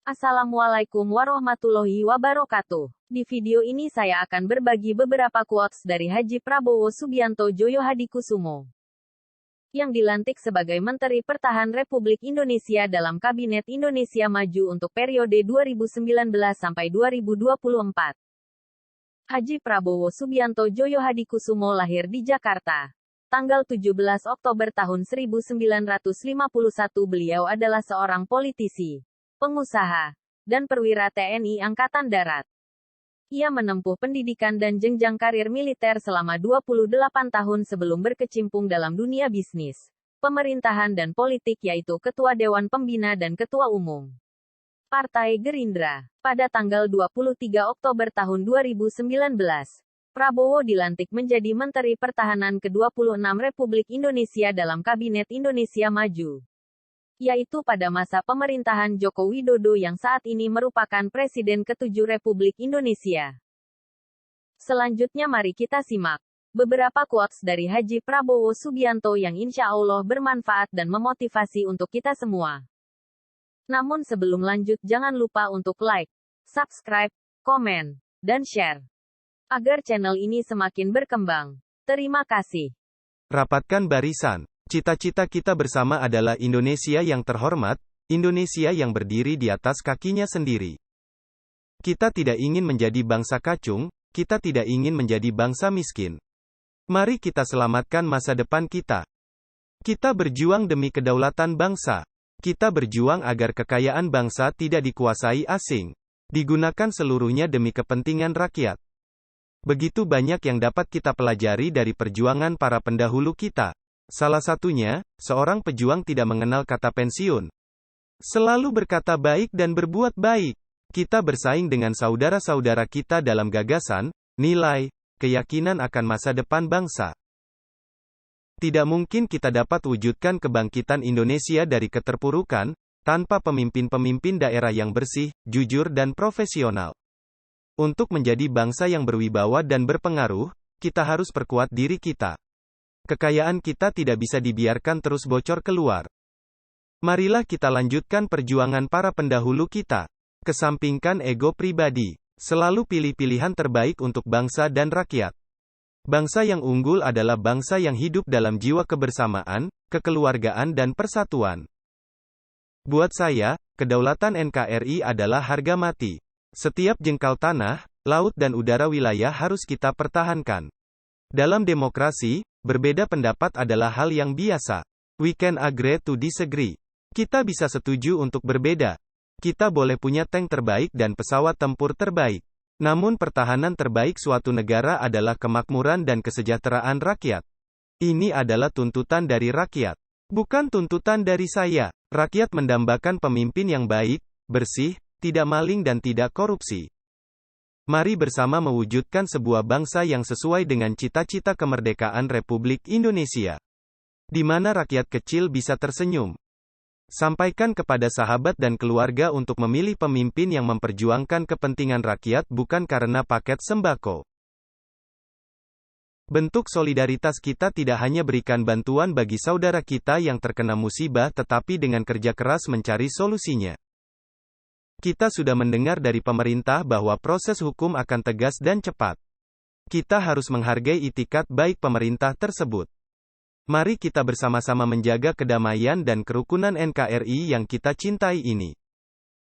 Assalamualaikum warahmatullahi wabarakatuh. Di video ini saya akan berbagi beberapa quotes dari Haji Prabowo Subianto Joyo Hadikusumo, yang dilantik sebagai Menteri Pertahanan Republik Indonesia dalam Kabinet Indonesia Maju untuk periode 2019 sampai 2024. Haji Prabowo Subianto Joyo Hadikusumo lahir di Jakarta, tanggal 17 Oktober tahun 1951. Beliau adalah seorang politisi, pengusaha, dan perwira TNI Angkatan Darat. Ia menempuh pendidikan dan jenjang karir militer selama 28 tahun sebelum berkecimpung dalam dunia bisnis, pemerintahan dan politik, yaitu Ketua Dewan Pembina dan Ketua Umum Partai Gerindra. Pada tanggal 23 Oktober tahun 2019, Prabowo dilantik menjadi Menteri Pertahanan ke-26 Republik Indonesia dalam Kabinet Indonesia Maju, yaitu pada masa pemerintahan Joko Widodo yang saat ini merupakan Presiden ke-7 Republik Indonesia. Selanjutnya mari kita simak beberapa quotes dari Haji Prabowo Subianto yang insya Allah bermanfaat dan memotivasi untuk kita semua. Namun sebelum lanjut, jangan lupa untuk like, subscribe, komen, dan share, agar channel ini semakin berkembang. Terima kasih. Rapatkan barisan. Cita-cita kita bersama adalah Indonesia yang terhormat, Indonesia yang berdiri di atas kakinya sendiri. Kita tidak ingin menjadi bangsa kacung, kita tidak ingin menjadi bangsa miskin. Mari kita selamatkan masa depan kita. Kita berjuang demi kedaulatan bangsa. Kita berjuang agar kekayaan bangsa tidak dikuasai asing, digunakan seluruhnya demi kepentingan rakyat. Begitu banyak yang dapat kita pelajari dari perjuangan para pendahulu kita. Salah satunya, seorang pejuang tidak mengenal kata pensiun. Selalu berkata baik dan berbuat baik. Kita bersaing dengan saudara-saudara kita dalam gagasan, nilai, keyakinan akan masa depan bangsa. Tidak mungkin kita dapat wujudkan kebangkitan Indonesia dari keterpurukan, tanpa pemimpin-pemimpin daerah yang bersih, jujur dan profesional. Untuk menjadi bangsa yang berwibawa dan berpengaruh, kita harus perkuat diri kita. Kekayaan kita tidak bisa dibiarkan terus bocor keluar. Marilah kita lanjutkan perjuangan para pendahulu kita. Kesampingkan ego pribadi. Selalu pilih pilihan terbaik untuk bangsa dan rakyat. Bangsa yang unggul adalah bangsa yang hidup dalam jiwa kebersamaan, kekeluargaan dan persatuan. Buat saya, kedaulatan NKRI adalah harga mati. Setiap jengkal tanah, laut dan udara wilayah harus kita pertahankan. Dalam demokrasi, berbeda pendapat adalah hal yang biasa. We can agree to disagree. Kita bisa setuju untuk berbeda. Kita boleh punya tank terbaik dan pesawat tempur terbaik. Namun pertahanan terbaik suatu negara adalah kemakmuran dan kesejahteraan rakyat. Ini adalah tuntutan dari rakyat. Bukan tuntutan dari saya. Rakyat mendambakan pemimpin yang baik, bersih, tidak maling dan tidak korupsi. Mari bersama mewujudkan sebuah bangsa yang sesuai dengan cita-cita kemerdekaan Republik Indonesia, di mana rakyat kecil bisa tersenyum. Sampaikan kepada sahabat dan keluarga untuk memilih pemimpin yang memperjuangkan kepentingan rakyat bukan karena paket sembako. Bentuk solidaritas kita tidak hanya berikan bantuan bagi saudara kita yang terkena musibah, tetapi dengan kerja keras mencari solusinya. Kita sudah mendengar dari pemerintah bahwa proses hukum akan tegas dan cepat. Kita harus menghargai itikat baik pemerintah tersebut. Mari kita bersama-sama menjaga kedamaian dan kerukunan NKRI yang kita cintai ini.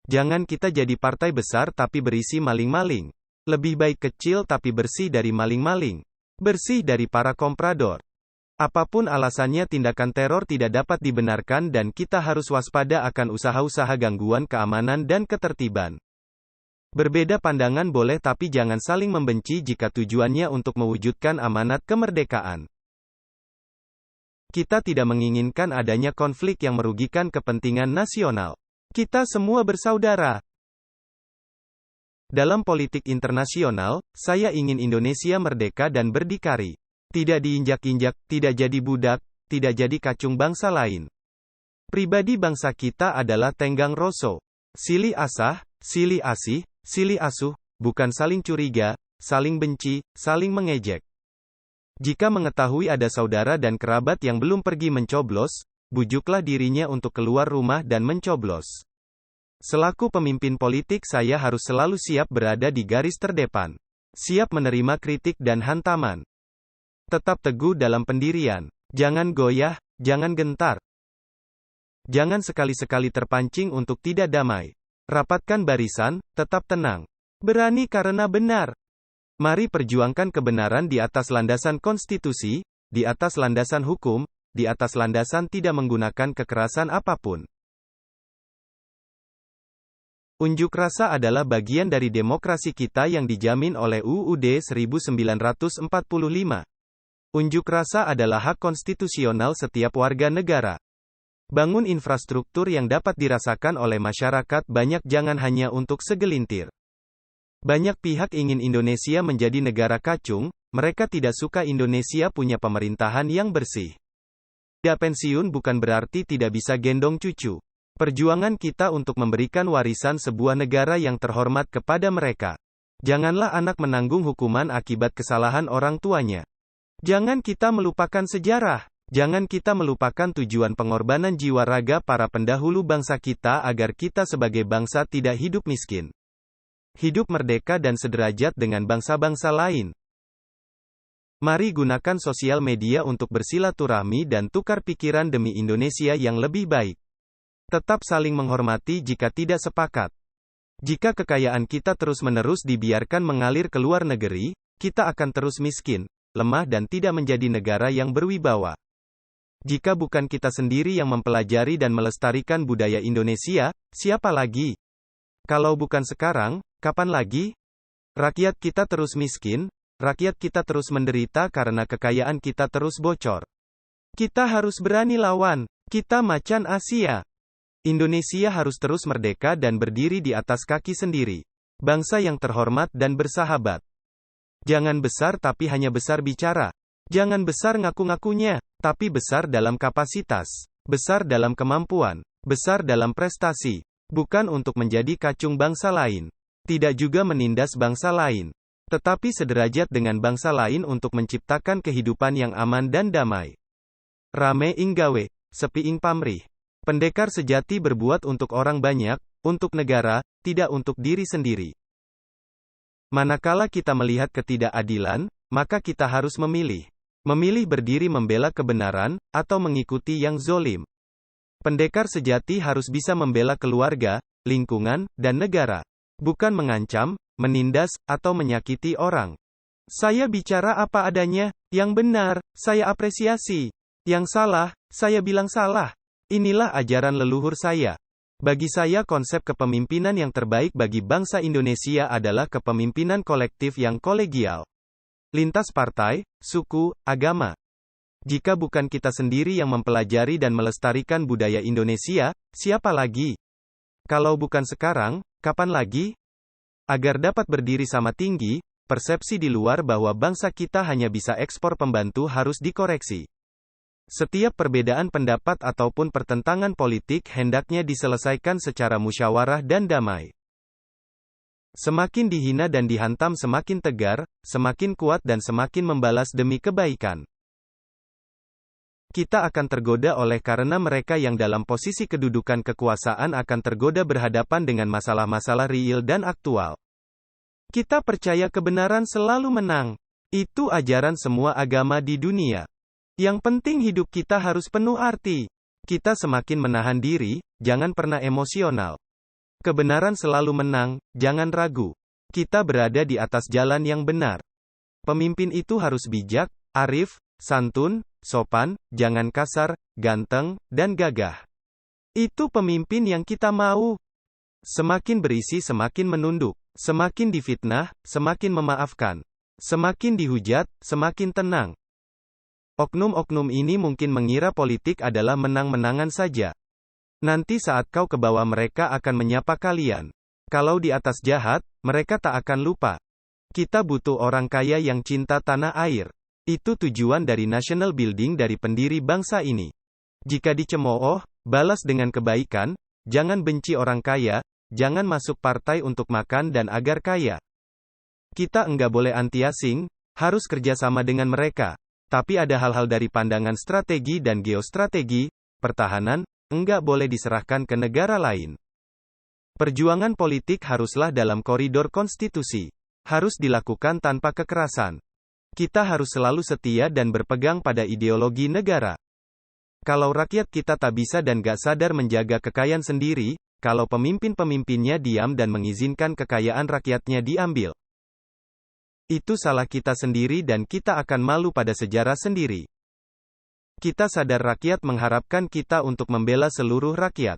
Jangan kita jadi partai besar tapi berisi maling-maling. Lebih baik kecil tapi bersih dari maling-maling. Bersih dari para komprador. Apapun alasannya, tindakan teror tidak dapat dibenarkan dan kita harus waspada akan usaha-usaha gangguan keamanan dan ketertiban. Berbeda pandangan boleh, tapi jangan saling membenci jika tujuannya untuk mewujudkan amanat kemerdekaan. Kita tidak menginginkan adanya konflik yang merugikan kepentingan nasional. Kita semua bersaudara. Dalam politik internasional, saya ingin Indonesia merdeka dan berdikari. Tidak diinjak-injak, tidak jadi budak, tidak jadi kacung bangsa lain. Pribadi bangsa kita adalah tenggang rasa. Silih asah, silih asih, silih asuh, bukan saling curiga, saling benci, saling mengejek. Jika mengetahui ada saudara dan kerabat yang belum pergi mencoblos, bujuklah dirinya untuk keluar rumah dan mencoblos. Selaku pemimpin politik saya harus selalu siap berada di garis terdepan. Siap menerima kritik dan hantaman. Tetap teguh dalam pendirian. Jangan goyah, jangan gentar. Jangan sekali-sekali terpancing untuk tidak damai. Rapatkan barisan, tetap tenang. Berani karena benar. Mari perjuangkan kebenaran di atas landasan konstitusi, di atas landasan hukum, di atas landasan tidak menggunakan kekerasan apapun. Unjuk rasa adalah bagian dari demokrasi kita yang dijamin oleh UUD 1945. Unjuk rasa adalah hak konstitusional setiap warga negara. Bangun infrastruktur yang dapat dirasakan oleh masyarakat banyak, jangan hanya untuk segelintir. Banyak pihak ingin Indonesia menjadi negara kacung, mereka tidak suka Indonesia punya pemerintahan yang bersih. Tidak pensiun bukan berarti tidak bisa gendong cucu. Perjuangan kita untuk memberikan warisan sebuah negara yang terhormat kepada mereka. Janganlah anak menanggung hukuman akibat kesalahan orang tuanya. Jangan kita melupakan sejarah. Jangan kita melupakan tujuan pengorbanan jiwa raga para pendahulu bangsa kita agar kita sebagai bangsa tidak hidup miskin. Hidup merdeka dan sederajat dengan bangsa-bangsa lain. Mari gunakan sosial media untuk bersilaturahmi dan tukar pikiran demi Indonesia yang lebih baik. Tetap saling menghormati jika tidak sepakat. Jika kekayaan kita terus-menerus dibiarkan mengalir ke luar negeri, kita akan terus miskin, lemah dan tidak menjadi negara yang berwibawa. Jika bukan kita sendiri yang mempelajari dan melestarikan budaya Indonesia, siapa lagi? Kalau bukan sekarang, kapan lagi? Rakyat kita terus miskin, rakyat kita terus menderita karena kekayaan kita terus bocor. Kita harus berani lawan, kita macan Asia. Indonesia harus terus merdeka dan berdiri di atas kaki sendiri. Bangsa yang terhormat dan bersahabat. Jangan besar tapi hanya besar bicara. Jangan besar ngaku-ngakunya, tapi besar dalam kapasitas. Besar dalam kemampuan. Besar dalam prestasi. Bukan untuk menjadi kacung bangsa lain. Tidak juga menindas bangsa lain. Tetapi sederajat dengan bangsa lain untuk menciptakan kehidupan yang aman dan damai. Rame ing gawe, sepi ing pamrih. Pendekar sejati berbuat untuk orang banyak, untuk negara, tidak untuk diri sendiri. Manakala kita melihat ketidakadilan, maka kita harus memilih. Memilih berdiri membela kebenaran, atau mengikuti yang zolim. Pendekar sejati harus bisa membela keluarga, lingkungan, dan negara. Bukan mengancam, menindas, atau menyakiti orang. Saya bicara apa adanya, yang benar, saya apresiasi. Yang salah, saya bilang salah. Inilah ajaran leluhur saya. Bagi saya konsep kepemimpinan yang terbaik bagi bangsa Indonesia adalah kepemimpinan kolektif yang kolegial. Lintas partai, suku, agama. Jika bukan kita sendiri yang mempelajari dan melestarikan budaya Indonesia, siapa lagi? Kalau bukan sekarang, kapan lagi? Agar dapat berdiri sama tinggi, persepsi di luar bahwa bangsa kita hanya bisa ekspor pembantu harus dikoreksi. Setiap perbedaan pendapat ataupun pertentangan politik hendaknya diselesaikan secara musyawarah dan damai. Semakin dihina dan dihantam semakin tegar, semakin kuat dan semakin membalas demi kebaikan. Kita akan tergoda oleh karena mereka yang dalam posisi kedudukan kekuasaan akan tergoda berhadapan dengan masalah-masalah real dan aktual. Kita percaya kebenaran selalu menang. Itu ajaran semua agama di dunia. Yang penting hidup kita harus penuh arti. Kita semakin menahan diri, jangan pernah emosional. Kebenaran selalu menang, jangan ragu. Kita berada di atas jalan yang benar. Pemimpin itu harus bijak, arif, santun, sopan, jangan kasar, ganteng, dan gagah. Itu pemimpin yang kita mau. Semakin berisi semakin menunduk. Semakin difitnah, semakin memaafkan. Semakin dihujat, semakin tenang. Oknum-oknum ini mungkin mengira politik adalah menang-menangan saja. Nanti saat kau ke bawah mereka akan menyapa kalian. Kalau di atas jahat, mereka tak akan lupa. Kita butuh orang kaya yang cinta tanah air. Itu tujuan dari national building dari pendiri bangsa ini. Jika dicemooh, balas dengan kebaikan, jangan benci orang kaya, jangan masuk partai untuk makan dan agar kaya. Kita enggak boleh anti asing, harus kerjasama dengan mereka. Tapi ada hal-hal dari pandangan strategi dan geostrategi, pertahanan, enggak boleh diserahkan ke negara lain. Perjuangan politik haruslah dalam koridor konstitusi. Harus dilakukan tanpa kekerasan. Kita harus selalu setia dan berpegang pada ideologi negara. Kalau rakyat kita tak bisa dan gak sadar menjaga kekayaan sendiri, kalau pemimpin-pemimpinnya diam dan mengizinkan kekayaan rakyatnya diambil, itu salah kita sendiri dan kita akan malu pada sejarah sendiri. Kita sadar rakyat mengharapkan kita untuk membela seluruh rakyat.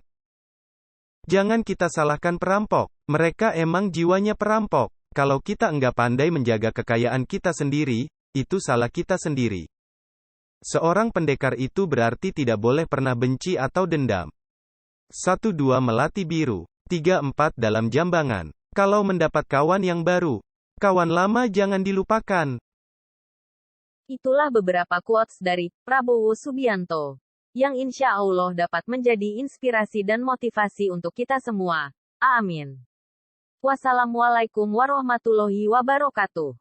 Jangan kita salahkan perampok. Mereka emang jiwanya perampok. Kalau kita enggak pandai menjaga kekayaan kita sendiri, itu salah kita sendiri. Seorang pendekar itu berarti tidak boleh pernah benci atau dendam. 1-2 Melati Biru. 3-4 Dalam Jambangan. Kalau mendapat kawan yang baru, kawan lama jangan dilupakan. Itulah beberapa quotes dari Prabowo Subianto, yang insya Allah dapat menjadi inspirasi dan motivasi untuk kita semua. Amin. Wassalamualaikum warahmatullahi wabarakatuh.